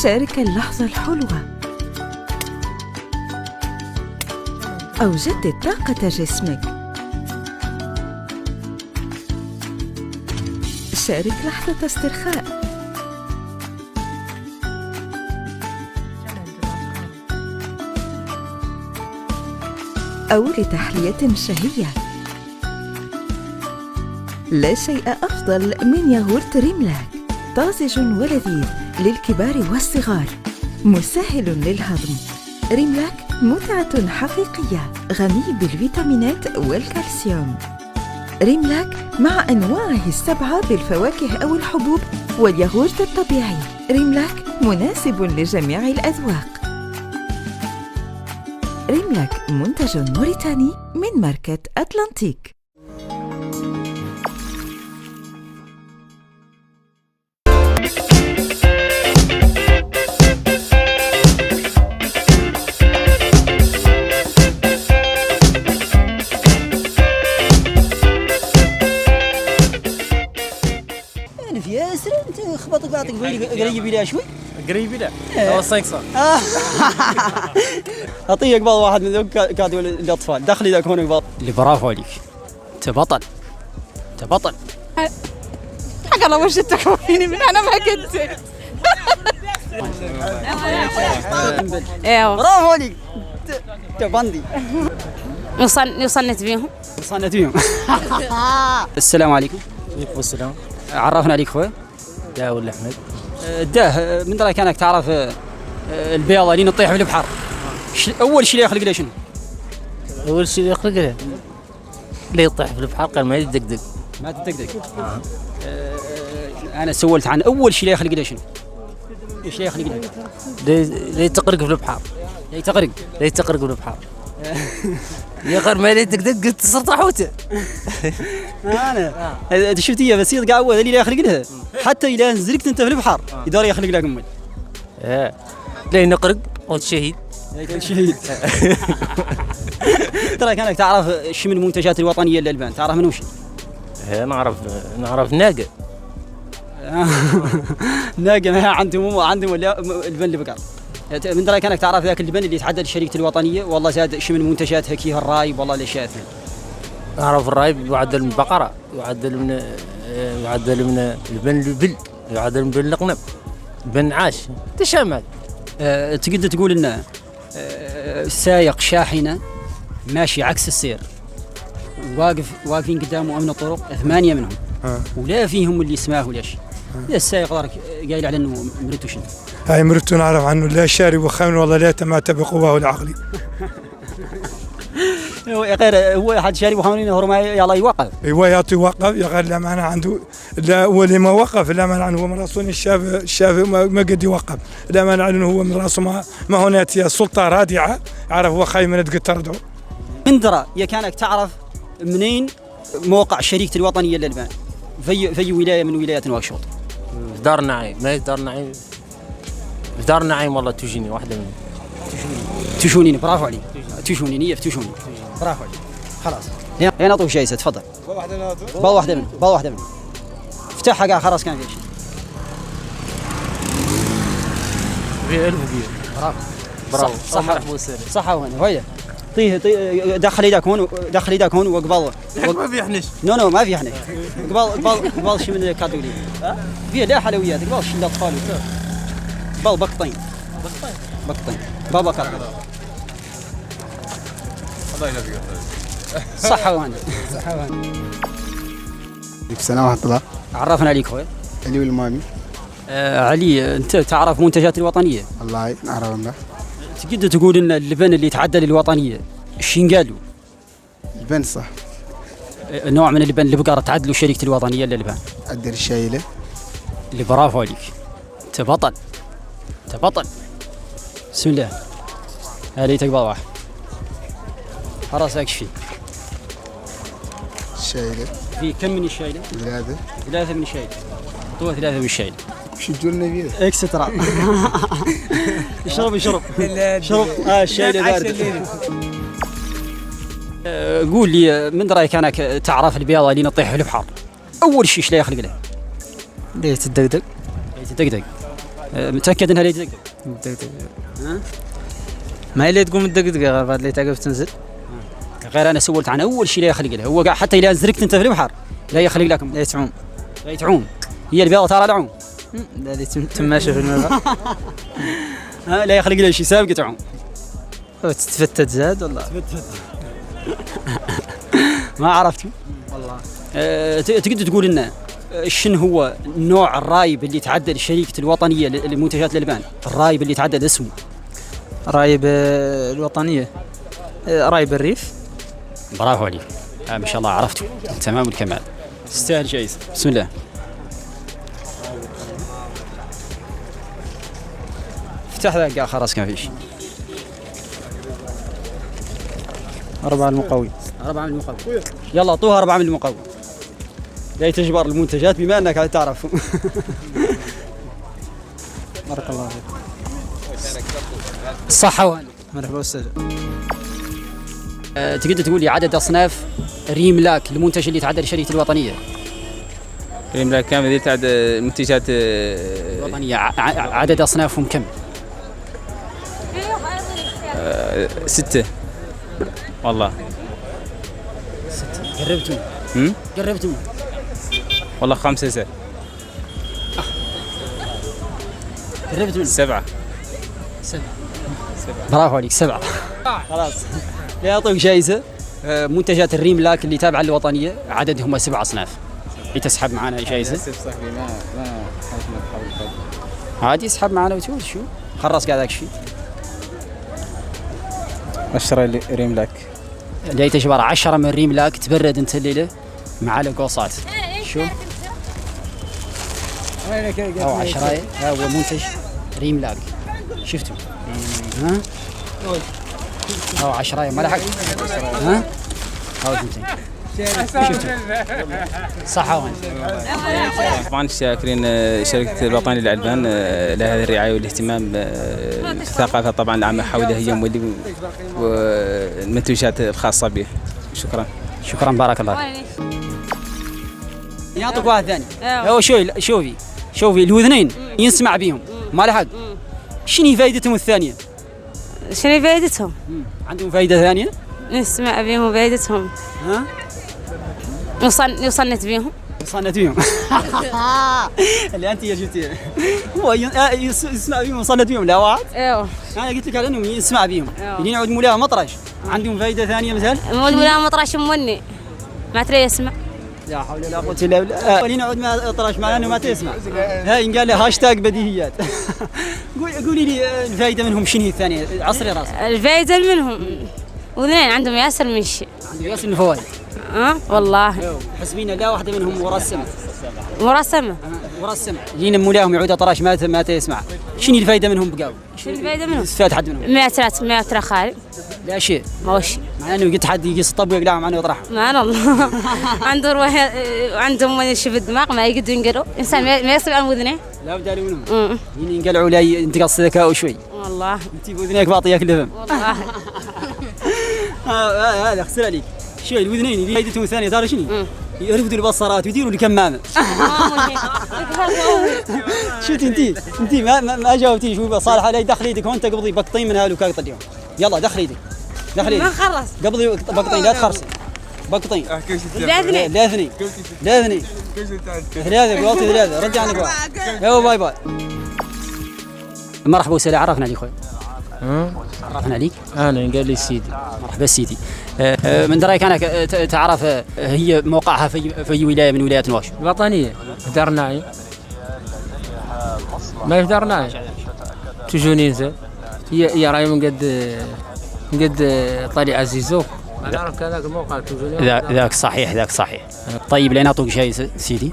شارك اللحظة الحلوة أو جدد طاقة جسمك. شارك لحظة استرخاء أو لتحلية شهية. لا شيء أفضل من ياغورت ريملاك، طازج ولذيذ للكبار والصغار، مسهل للهضم. ريملاك متعة حقيقية، غني بالفيتامينات والكالسيوم. ريملاك مع أنواعه السبعة بالفواكه أو الحبوب والياغورت الطبيعي. ريملاك مناسب لجميع الأذواق. ريملاك منتج موريتاني من ماركة أتلانتيك. في ياسر انت خبطك بعطيك قريب لها شوي قريب لا هو 500 اعطيه قبل واحد من ذوك كادوا للاطفال دخلي ذاك هون قبل اللي برافو عليك انت بطل انت بطل حق الله وش تكويني من انا ما كنت ايوه برافو عليك انت بندي يصنت بيهم السلام عليكم. عليكم السلام. عرفنا عليك خويا. داه ولا احمد؟ داه من رايك انك تعرف البيضه اللي نطيح في البحر اول شيء اللي يخلق له شنو؟ اول شيء يخلق له اللي يطيح في البحر قال ما يدقدق. ما تدقدق. انا سولت عن اول شيء اللي يخلق له شنو؟ ايش اللي يخلق له؟ اللي تقرق في البحر. اللي تقرق في البحر. يا غير ما يدقدق قلت صرت حوته. انا شفت هي بسيط قاعد هو اللي يخلق لها حتى اذا نزلت انت في البحر يدور يخلق لك امك. لا نقرق والشهيد. شهيد. ترى كانك تعرف شو من المنتجات الوطنيه للالبان، تعرف منو شي؟ نعرف ناقه. ناقه ما عندهم ولا البن البقر. من رايك انك تعرف ذاك البن اللي يتعدى للشركه الوطنيه والله زاد شو من منتجات هكي الرايب والله الاشياء ثانيه. نعرف الرايب يعدل من البقره، يعدل من البن البل، يعدل من البن القنب، بن عاش تشامل. تقدر تقول ان سايق شاحنه ماشي عكس السير واقفين قدامه امن الطرق 8 منهم ولا فيهم اللي يسمعه ولا شيء. السايق قايل على انه مرته شنو؟ هاي مرته نعرف عنه لا شارب وخامر والله لا تمات بقواه العقلي. يا غير هو حد شارب وخامرين هو ما يلا يوقف. ايوه يعطي وقف يا غير لا معنى عنده لا هو اللي ما وقف لا معنى عنه هو من راسه الشاف ما قد يوقف لا معنى عنه هو من راسه ما هناك سلطه رادعه عرف هو خايف من تقطرده. من درى يا كانك تعرف منين موقع شركه الوطنيه للالبان في ولايه من ولايات نواكشوط؟ في دار النعيم. ما دار النعيم في دار النعيم والله تجيني واحده منهم. تشونيني برافو عليك. تشونيني برافو عليك. خلاص هنا نعطوك جايزه تفضل. بال واحده منه افتحها قاع خلاص كان في شيء. في 1000 برافو صح وين طيه دخل يدك هون وقبل ما في حنش. نو ما في حنش. قبل شو من الكاتولي في لا حلويات قبل شو الاطفال قبل بقطين بابا كرم الله يجزاك صحة وهنا. السلام ورحمة الله. عرفنا عليك خويا. علي والمامي. علي انت تعرف منتجات الوطنية؟ والله نعرفها. تقدر تقول ان اللبن اللي يتعدى للوطنية ايش ينقالوا؟ البن صح. نوع من اللبن اللي بقرة تعدلوا شركة الوطنية للبن. الدير الشايلة. اللي برافو عليك. انت بطل. بسم الله. هذه تقبل واحد. خلاص اكشفي. الشايلة. في كم من الشايلة؟ 3 من الشايلة. اعطوها 3 من الشايلة. وش تقولنا فيه؟ اكسترا. شرب الشايلة باردة. قول لي من رايك انك تعرف البيضة اللي نطيح في البحر اول شيء ايش لا يخلق له؟ ليه تدقدق؟ متاكد انها اللي تدقدق؟ مدقدق. ما هي اللي تقوم مدقدقه غير بعد اللي تعقب تنزل. غير انا سولت عن اول شيء لا يخلق له، هو قاعد حتى اذا زرقت انت في البحر لا يخلق لكم. لا تعوم. لا تعوم، هي البيضه ترى العوم. لا اللي تماشى في الماء. لا يخلق له شيء سابق تعوم. تتفتت زاد والله. ما عرفتوا والله. تقدر تقول لنا شنو هو نوع الرايب اللي تعدى الشركه الوطنيه لمنتجات الالبان؟ الرايب اللي تعدى اسمه رايب الوطنيه، رايب الريف. برافو عليك، ما شاء الله عرفتوا تمام الكمال، تستاهل جائزه. بسم الله. افتح ذا قاع خلاص ما فيش. 4 المقوي. 4 من المقوي. يلا اعطوها 4 من المقوي. لا تجبر المنتجات بما انك تعرف. بارك الله فيك. الصحة وهنا. مرحبا استاذ. تقدر تقول لي عدد اصناف ريملاك المنتج اللي تعدى للشركة الوطنية؟ ريملاك كامل اللي تعدى المنتجات الوطنية عدد اصنافهم كم؟ 6 والله. 6. قربتم. قربتم. والله 5 زاد. قربتم. 7. برافو عليك 7. خلاص لا يعطوك جائزة. منتجات الريملاك اللي تابعة للوطنية عددهم 7 أصناف. تسحب معنا جائزة؟ عادي اسحب معنا وتقول شو خلص قاعد شيء. 10 ريملاك. اللي تجبر 10 من ريملاك تبرد انت الليلة مع القوصات. شو؟ أو 10 هو منتج ريملاك. شفتوا؟ ها؟ أو 10 ما لحق. ها؟ أو 200. شفتوا؟ صح وين؟ طبعا شاكرين شركة الوطنية للألبان لهذه الرعاية والاهتمام بالثقافة طبعا العامة حولها هي والمنتوجات الخاصة به. شكرا. شكرا بارك الله. يعطيك واحد ثاني. هو شوفي الوذنين ينسمع بيهم ما لحق. شنو فائدتهم الثانية؟ شنو فائدتهم؟ عندهم فائدة ثانية؟ نسمع بيهم فائدتهم. ها؟ يصنت بيهم. يصنت بيهم. اللي أنت جبتيه. هو يسمع بيهم ويصنت بيهم لا واحد؟ ايوه. أنا قلت لك على إنهم يسمع بيهم. اللي ينعود مولاها مطرش عندهم فائدة ثانية مثلا؟ مول مولاها مطرش مني ما ترى يسمع. لا حول ولا قوة إلا بالله. اللي ينعود مطرش معناه إنه ما تسمع. هاي قال لي هاشتاج بديهيات. قولي لي الفائدة منهم شنو الثانية؟ عصري راسك. الفائدة منهم واثنين عندهم ياسر من شيء. عندهم ياسر من الفوائد. والله. حسبينا لا واحدة منهم مرسمة. مرسمة. لين مولاهم يعود طراش ما تسمع. شنو الفائدة منهم بقاو؟ شنو الفائدة منهم؟ استفاد حد منهم؟ 100 ترى خالي. لا شيء. ما هو شيء. مع انه قلت حد يقيس الطب ويقلعهم عنه ويطرحهم. ما الله. عندهم من يشوف الدماغ ما يقدروا ينقلوا، انسان ما يصير عن وذنه. لا بدالي منهم. ينقلعوا لا ينتقص ذكاء شوي. والله. انت بوذنيك باطيك الفم. والله. هذا خسر عليك. شوي الوذنين اللي فائدتهم الثانية ترى شنو؟ يرفدوا البصرات ويديروا الكمامة. شفتي انت ما جاوبتي. شو صالحة لا دخل يدك وانت قبضي بقطين من هالوكاك اليوم. يلا دخل يدك. ما خلص. قبضي بقطين لا تخرسي. بقطين. لا اثنين. ثلاثة رجع عنك واحد. يلا باي. مرحبا وسهلا. عرفنا عليك خوي. عرفنا عليك. انا قال لي سيدي. مرحبا سيدي. من درايك انا تعرف هي موقعها في ولايه من ولايات نواش؟ الوطنيه في دار النعيم. ما في دار النعيم تجوني نزل. هي راهي من قد طلي عزيزو. ما نعرف كذاك الموقع تجوني. ذاك صحيح. طيب لين اعطوك جايزه سيدي.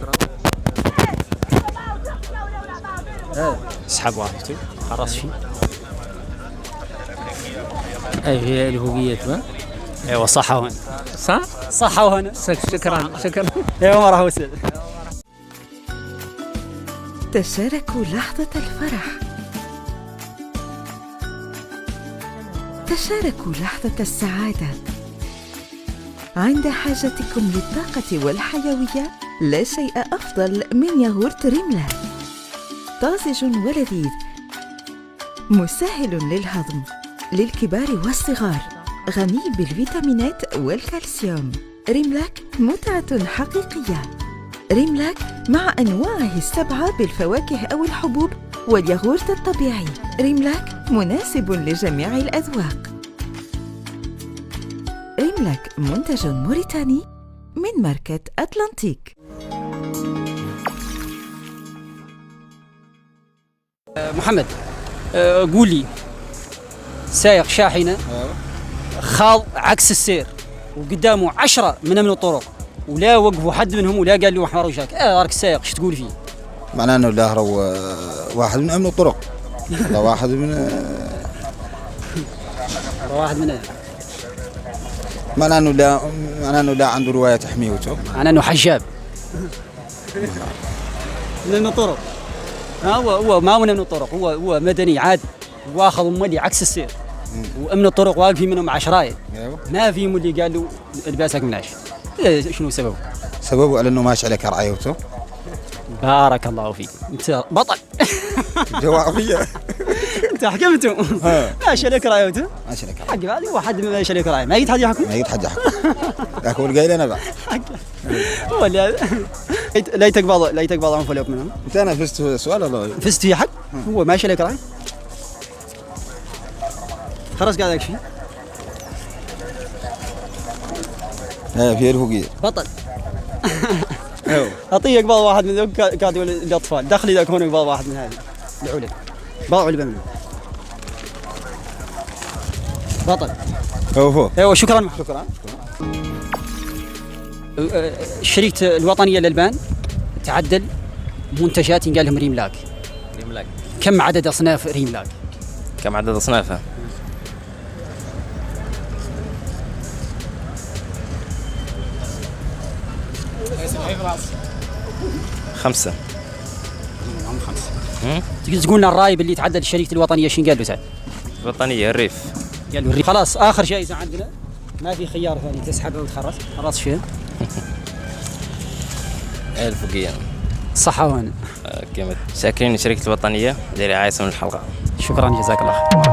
اسحب واحد خلاص شيء. اي هي الهويات ما. ايوه صح وهنا. صح وهنا. شكرا. ايوه مرحبا وسهلا. تشاركوا لحظة الفرح. تشاركوا لحظة السعادة. عند حاجتكم للطاقة والحيوية لا شيء أفضل من ياغورت ريملاك. طازج ولذيذ مسهل للهضم للكبار والصغار، غني بالفيتامينات والكالسيوم. ريملاك متعة حقيقية. ريملاك مع أنواعه السبعة بالفواكه أو الحبوب والياغورت الطبيعي. ريملاك مناسب لجميع الأذواق. ريملاك منتج موريتاني من ماركة أتلانتيك. محمد، قول لي، سايق شاحنة خاض عكس السير وقدامه 10 من الطرق ولا وقفوا حد منهم ولا قال له احمر وجهك، راك السايق شو تقول فيه؟ معناه انه لا هو واحد من امن الطرق. لا واحد من معناه انه لا عنده روايه تحميه وجهه، معناه انه حجاب من امن الطرق. هو ما من امن الطرق، هو مدني عادي واخذ مولي عكس السير وامن الطرق واقفين منهم عشرايه. ما فيهم اللي قال له الباسك مناش. شنو سببه؟ سببه على انه ماشي على كرعيته. بارك الله فيك، انت بطل. جوابيه. انت حكمته. ماشي على كرعيته. ماشي على كرعيته. حق هذه واحد ماشي على كرعيته، ما يتحد يحكم. ما يتحد يحكم. لكن القايل انا بعد. ولا لا يتقبض عن فلوك منهم. انت انا فزت في السؤال ولا فزت في حق؟ هو ماشي على كرعيته. خلاص قاعد اكفي. في الفوقيه. بطل. اعطيه قبض واحد من ذوك قاعد يقول الاطفال دخلي ذاك هون قبض واحد من هذه العلب. باعوا علبه منه. بطل. ايوه شكرا. الشركة الوطنية للألبان تعدل منتجات قال لهم ريملاك. كم عدد أصناف ريملاك؟ كم عدد أصنافها؟ 5. تقدر تقول لنا الرايب اللي تعدل الشركة الوطنية شين قال له سعد؟ الوطنية الريف. قال له الريف. خلاص آخر جائزة عندنا، ما في خيار ثاني تسحبها وتخلص. خلاص شيء. الفوقية. صحة وهنا. شاكرين شركة الوطنية لرعاية من الحلقة. شكرا جزاك الله خير.